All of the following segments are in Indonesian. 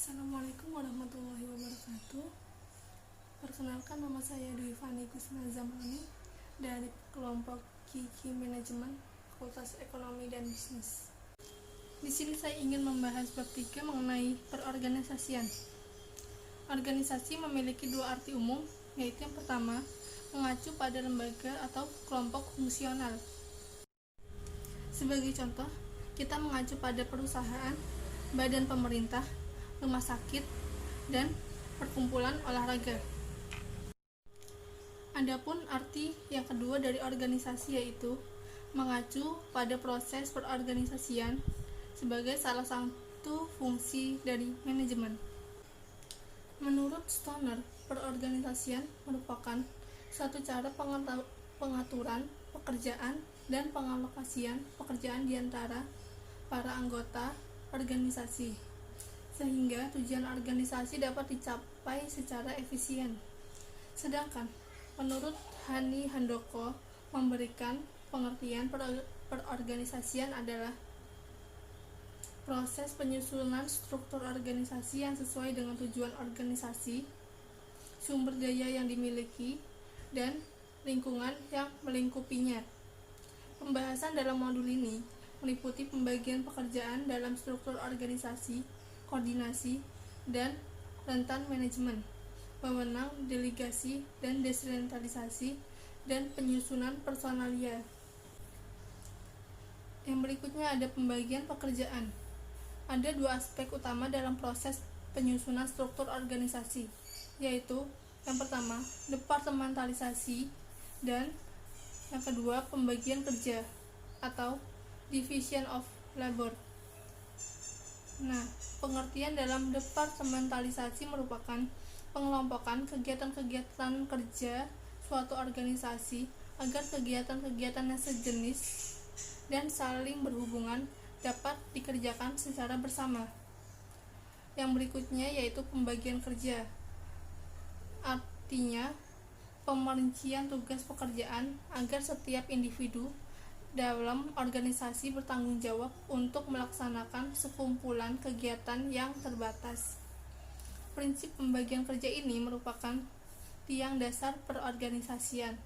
Assalamualaikum warahmatullahi wabarakatuh. Perkenalkan, nama saya Dwi Fani Kusna Zamani dari kelompok Kiki Manajemen, Fakultas Ekonomi dan Bisnis. Di sini saya ingin membahas bab 3 mengenai perorganisasian. Organisasi memiliki dua arti umum, yaitu yang pertama, mengacu pada lembaga atau kelompok fungsional. Sebagai contoh, kita mengacu pada perusahaan, badan pemerintah, rumah sakit, dan perkumpulan olahraga. Adapun arti yang kedua dari organisasi yaitu mengacu pada proses perorganisasian sebagai salah satu fungsi dari manajemen. Menurut Stoner, perorganisasian merupakan suatu cara pengaturan pekerjaan dan pengalokasian pekerjaan di antara para anggota organisasi, sehingga tujuan organisasi dapat dicapai secara efisien. Sedangkan menurut Hani Handoko memberikan pengertian perorganisasian adalah proses penyusunan struktur organisasi yang sesuai dengan tujuan organisasi, sumber daya yang dimiliki, dan lingkungan yang melingkupinya. Pembahasan dalam modul ini meliputi pembagian pekerjaan dalam struktur organisasi, koordinasi, dan rentan manajemen, wewenang delegasi dan desentralisasi, dan penyusunan personalia. Yang berikutnya ada pembagian pekerjaan. Ada dua aspek utama dalam proses penyusunan struktur organisasi, yaitu yang pertama, departementalisasi, dan yang kedua, pembagian kerja atau division of labor. Pengertian dalam departementalisasi merupakan pengelompokan kegiatan-kegiatan kerja suatu organisasi agar kegiatan-kegiatan yang sejenis dan saling berhubungan dapat dikerjakan secara bersama. Yang berikutnya yaitu pembagian kerja. Artinya, pemerincian tugas pekerjaan agar setiap individu dalam organisasi bertanggung jawab untuk melaksanakan sekumpulan kegiatan yang terbatas. Prinsip pembagian kerja ini merupakan tiang dasar perorganisasian.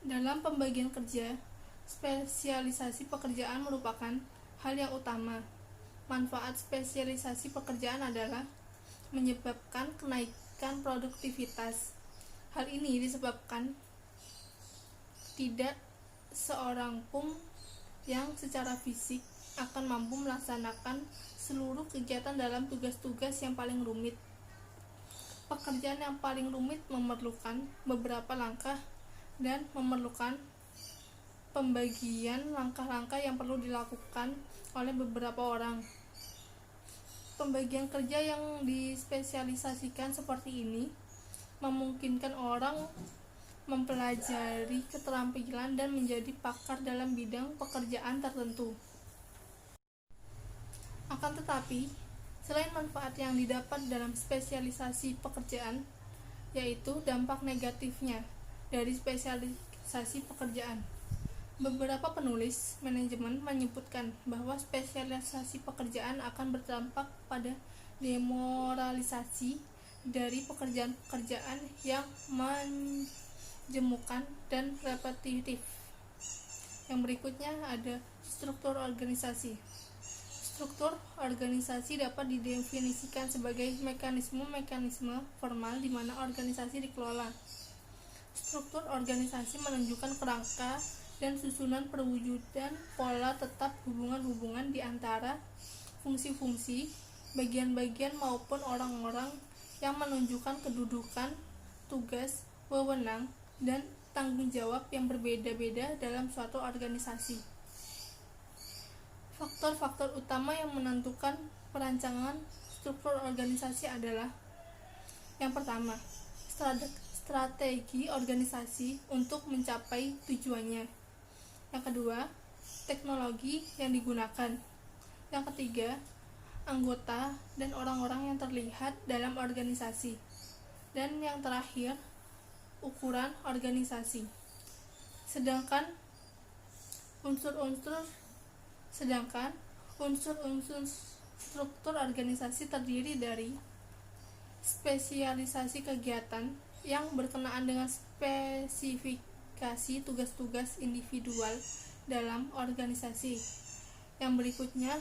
Dalam pembagian kerja, spesialisasi pekerjaan merupakan hal yang utama. Manfaat spesialisasi pekerjaan adalah menyebabkan kenaikan produktivitas. Hal ini disebabkan tidak seorang pun yang secara fisik akan mampu melaksanakan seluruh kegiatan dalam tugas-tugas yang paling rumit. Pekerjaan yang paling rumit memerlukan beberapa langkah dan memerlukan pembagian langkah-langkah yang perlu dilakukan oleh beberapa orang. Pembagian kerja yang dispesialisasikan seperti ini memungkinkan orang mempelajari keterampilan dan menjadi pakar dalam bidang pekerjaan tertentu. Akan tetapi, selain manfaat yang didapat dalam spesialisasi pekerjaan, yaitu dampak negatifnya dari spesialisasi pekerjaan. Beberapa penulis manajemen menyebutkan bahwa spesialisasi pekerjaan akan berdampak pada demoralisasi dari pekerjaan-pekerjaan yang menjemukan dan repetitif. Yang berikutnya ada struktur organisasi. Struktur organisasi dapat didefinisikan sebagai mekanisme-mekanisme formal di mana organisasi dikelola. Struktur organisasi menunjukkan kerangka dan susunan perwujudan pola tetap hubungan-hubungan di antara fungsi-fungsi, bagian-bagian maupun orang-orang yang menunjukkan kedudukan, tugas, wewenang, dan tanggung jawab yang berbeda-beda dalam suatu organisasi. Faktor-faktor utama yang menentukan perancangan struktur organisasi adalah: yang pertama, strategi organisasi untuk mencapai tujuannya. Yang kedua, teknologi yang digunakan. Yang ketiga, anggota dan orang-orang yang terlihat dalam organisasi. Dan yang terakhir, ukuran organisasi. Sedangkan unsur-unsur Struktur organisasi terdiri dari spesialisasi kegiatan yang berkenaan dengan spesifikasi tugas-tugas individual dalam organisasi. Yang berikutnya,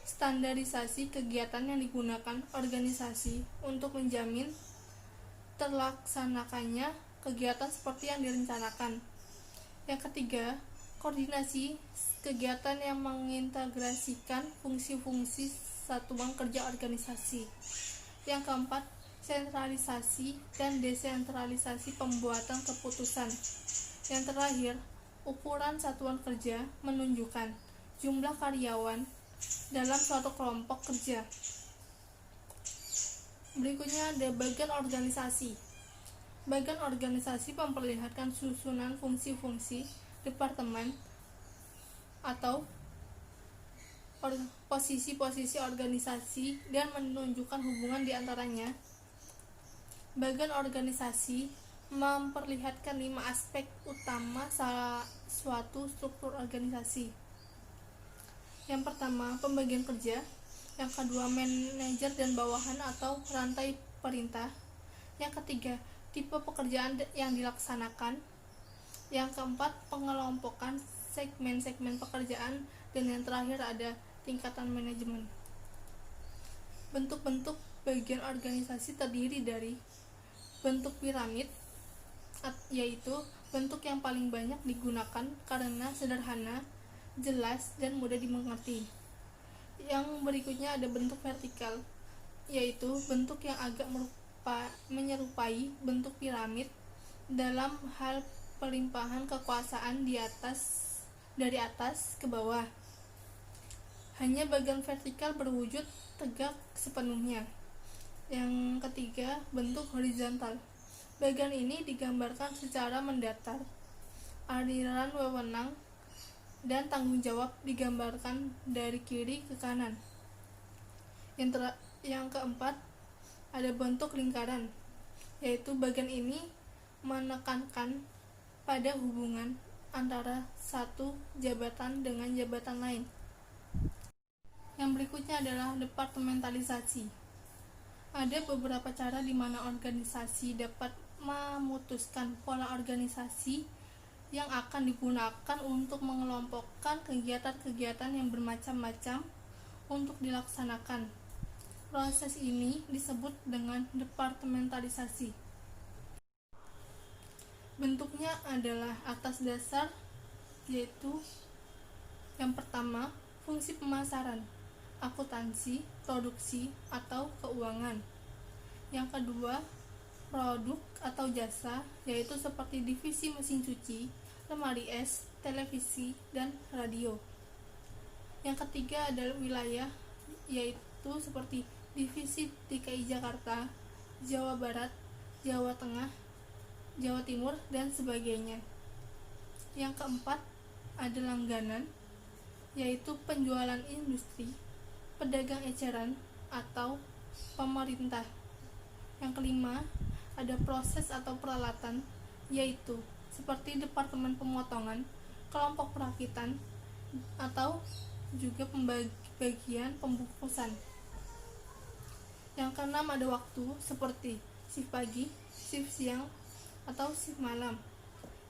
standarisasi kegiatan yang digunakan organisasi untuk menjamin terlaksanakannya kegiatan seperti yang direncanakan. Yang ketiga, koordinasi kegiatan yang mengintegrasikan fungsi-fungsi satuan kerja organisasi. Yang keempat, sentralisasi dan desentralisasi pembuatan keputusan. Yang terakhir, ukuran satuan kerja menunjukkan jumlah karyawan dalam suatu kelompok kerja. Berikutnya ada bagian organisasi. Bagian organisasi memperlihatkan susunan fungsi-fungsi departemen atau posisi-posisi organisasi dan menunjukkan hubungan di antaranya. Bagian organisasi memperlihatkan 5 aspek utama suatu struktur organisasi. Yang pertama, pembagian kerja. Yang kedua, manajer dan bawahan atau rantai perintah. Yang ketiga, tipe pekerjaan yang dilaksanakan. Yang keempat, pengelompokan segmen-segmen pekerjaan. Dan yang terakhir ada tingkatan manajemen. Bentuk-bentuk bagian organisasi terdiri dari bentuk piramid, yaitu bentuk yang paling banyak digunakan karena sederhana, jelas, dan mudah dimengerti. Yang berikutnya ada bentuk vertikal, yaitu bentuk yang agak menyerupai bentuk piramid dalam hal pelimpahan kekuasaan dari atas ke bawah. Hanya bagian vertikal berwujud tegak sepenuhnya. Yang ketiga, bentuk horizontal. Bagian ini digambarkan secara mendatar. Aliran wewenang dan tanggung jawab digambarkan dari kiri ke kanan. Yang keempat, ada bentuk lingkaran, yaitu bagian ini menekankan pada hubungan antara satu jabatan dengan jabatan lain. Yang berikutnya adalah departementalisasi. Ada beberapa cara di mana organisasi dapat memutuskan pola organisasi yang akan digunakan untuk mengelompokkan kegiatan-kegiatan yang bermacam-macam untuk dilaksanakan. Proses ini disebut dengan departementalisasi. Bentuknya adalah atas dasar, yaitu yang pertama, fungsi pemasaran, akuntansi, produksi, atau keuangan. Yang kedua, produk atau jasa, yaitu seperti divisi mesin cuci, lemari es, televisi, dan radio. Yang ketiga adalah wilayah, yaitu seperti divisi DKI Jakarta, Jawa Barat, Jawa Tengah, Jawa Timur, dan sebagainya. Yang keempat ada langganan, yaitu penjualan industri, pedagang eceran, atau pemerintah. Yang kelima, ada proses atau peralatan, yaitu seperti departemen pemotongan, kelompok perakitan, atau juga bagian pembungkusan. Yang keenam ada waktu, seperti shift pagi, shift siang, atau shift malam.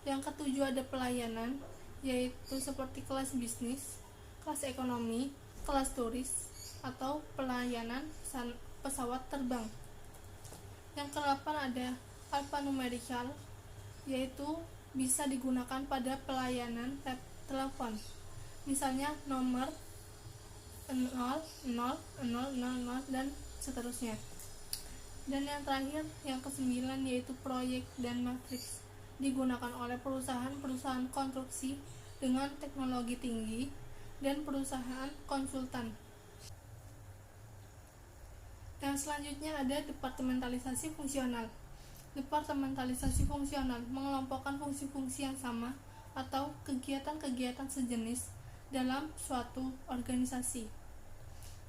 Yang ketujuh ada pelayanan, yaitu seperti kelas bisnis, kelas ekonomi, kelas turis, atau pelayanan pesawat terbang. Yang ke-8 ada alphanumerical, yaitu bisa digunakan pada pelayanan telepon, misalnya nomor 0000 dan seterusnya. Dan yang terakhir, yang ke-9 yaitu proyek dan matriks, digunakan oleh perusahaan-perusahaan konstruksi dengan teknologi tinggi dan perusahaan konsultan. Yang selanjutnya ada departementalisasi fungsional. Departementalisasi fungsional mengelompokkan fungsi-fungsi yang sama atau kegiatan-kegiatan sejenis dalam suatu organisasi.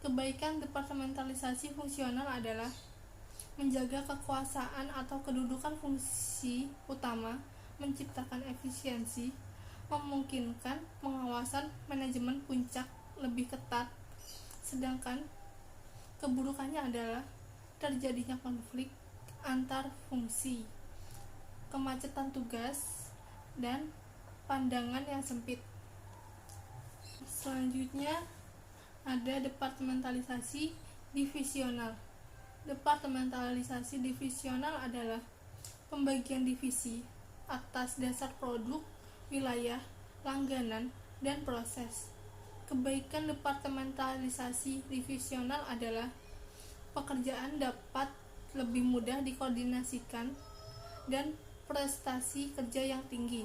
Kebaikan departementalisasi fungsional adalah menjaga kekuasaan atau kedudukan fungsi utama, menciptakan efisiensi, memungkinkan pengawasan manajemen puncak lebih ketat, sedangkan Keburukannya adalah terjadinya konflik antar fungsi, kemacetan tugas, dan pandangan yang sempit. Selanjutnya ada departementalisasi divisional. Departementalisasi divisional adalah pembagian divisi atas dasar produk, wilayah, langganan, dan proses. Kebaikan departementalisasi divisional adalah pekerjaan dapat lebih mudah dikoordinasikan dan prestasi kerja yang tinggi.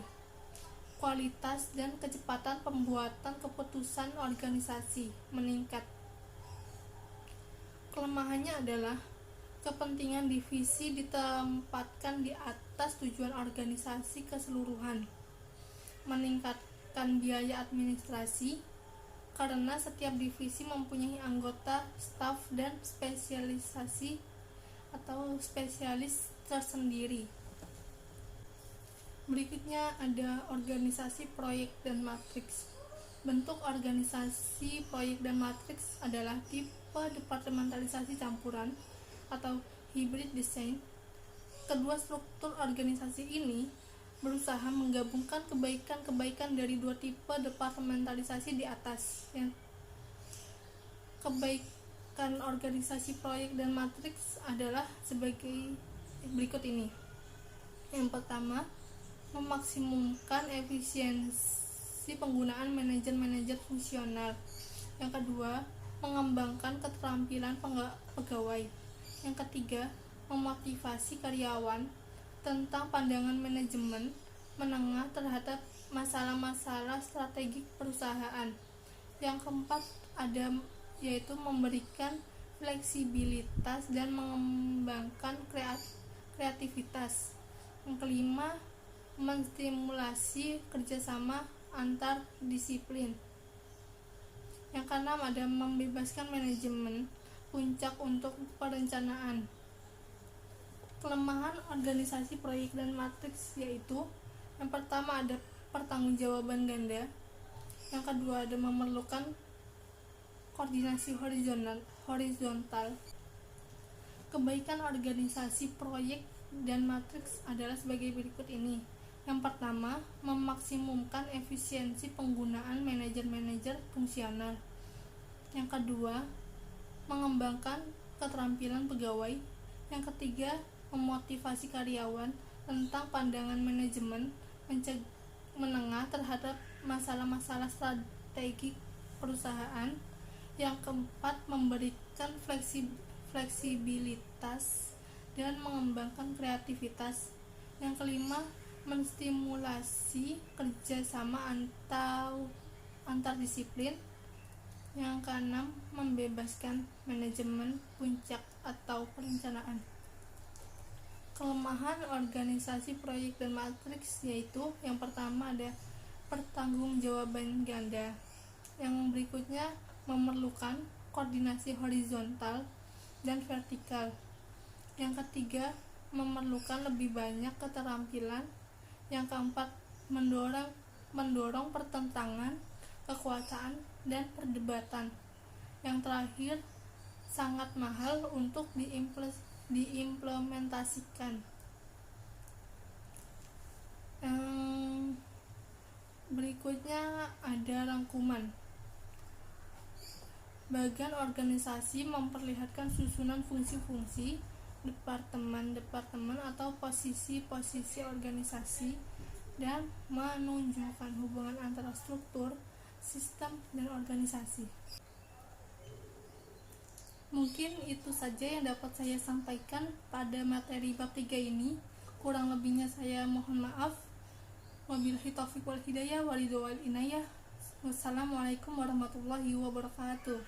Kualitas dan kecepatan pembuatan keputusan organisasi meningkat. Kelemahannya adalah kepentingan divisi ditempatkan di atas tujuan organisasi keseluruhan, meningkatkan biaya administrasi karena setiap divisi mempunyai anggota, staf, dan spesialisasi atau spesialis tersendiri. Berikutnya ada organisasi proyek dan matriks. Bentuk organisasi proyek dan matriks adalah tipe departementalisasi campuran atau hybrid design. Kedua struktur organisasi ini berusaha menggabungkan kebaikan-kebaikan dari dua tipe departementalisasi di atas. Kebaikan organisasi proyek dan matriks adalah sebagai berikut ini. Yang pertama, memaksimumkan efisiensi penggunaan manajer-manajer fungsional. Yang kedua, mengembangkan keterampilan pegawai. Yang ketiga, memotivasi karyawan tentang pandangan manajemen menengah terhadap masalah-masalah strategik perusahaan. Yang keempat ada yaitu memberikan fleksibilitas dan mengembangkan kreativitas. Yang kelima, menstimulasi kerjasama antar disiplin. Yang keenam ada membebaskan manajemen puncak untuk perencanaan. Kelemahan organisasi proyek dan matriks yaitu yang pertama ada pertanggungjawaban ganda, yang kedua ada memerlukan koordinasi horizontal. Kebaikan organisasi proyek dan matriks adalah sebagai berikut ini. Yang pertama, memaksimumkan efisiensi penggunaan manajer-manajer fungsional. Yang kedua, mengembangkan keterampilan pegawai. Yang ketiga, memotivasi karyawan tentang pandangan manajemen menengah terhadap masalah-masalah strategik perusahaan. Yang keempat, memberikan fleksibilitas dan mengembangkan kreativitas. Yang kelima, menstimulasi kerjasama antar disiplin. Yang keenam, membebaskan manajemen puncak atau perencanaan. Kelemahan organisasi proyek dan matriks yaitu yang pertama ada pertanggungjawaban ganda. Yang berikutnya memerlukan koordinasi horizontal dan vertikal. Yang ketiga, memerlukan lebih banyak keterampilan. Yang keempat, mendorong pertentangan, kekuasaan, dan perdebatan. Yang terakhir, sangat mahal untuk diimplementasikan. Yang berikutnya ada rangkuman. Bagian organisasi memperlihatkan susunan fungsi-fungsi, departemen-departemen atau posisi-posisi organisasi, dan menunjukkan hubungan antara struktur, sistem, dan organisasi. Mungkin itu saja yang dapat saya sampaikan pada materi bab 3 ini. Kurang lebihnya saya mohon maaf. Wabillahi taufiq wal hidayah, walidho wal inayah. Wassalamualaikum warahmatullahi wabarakatuh.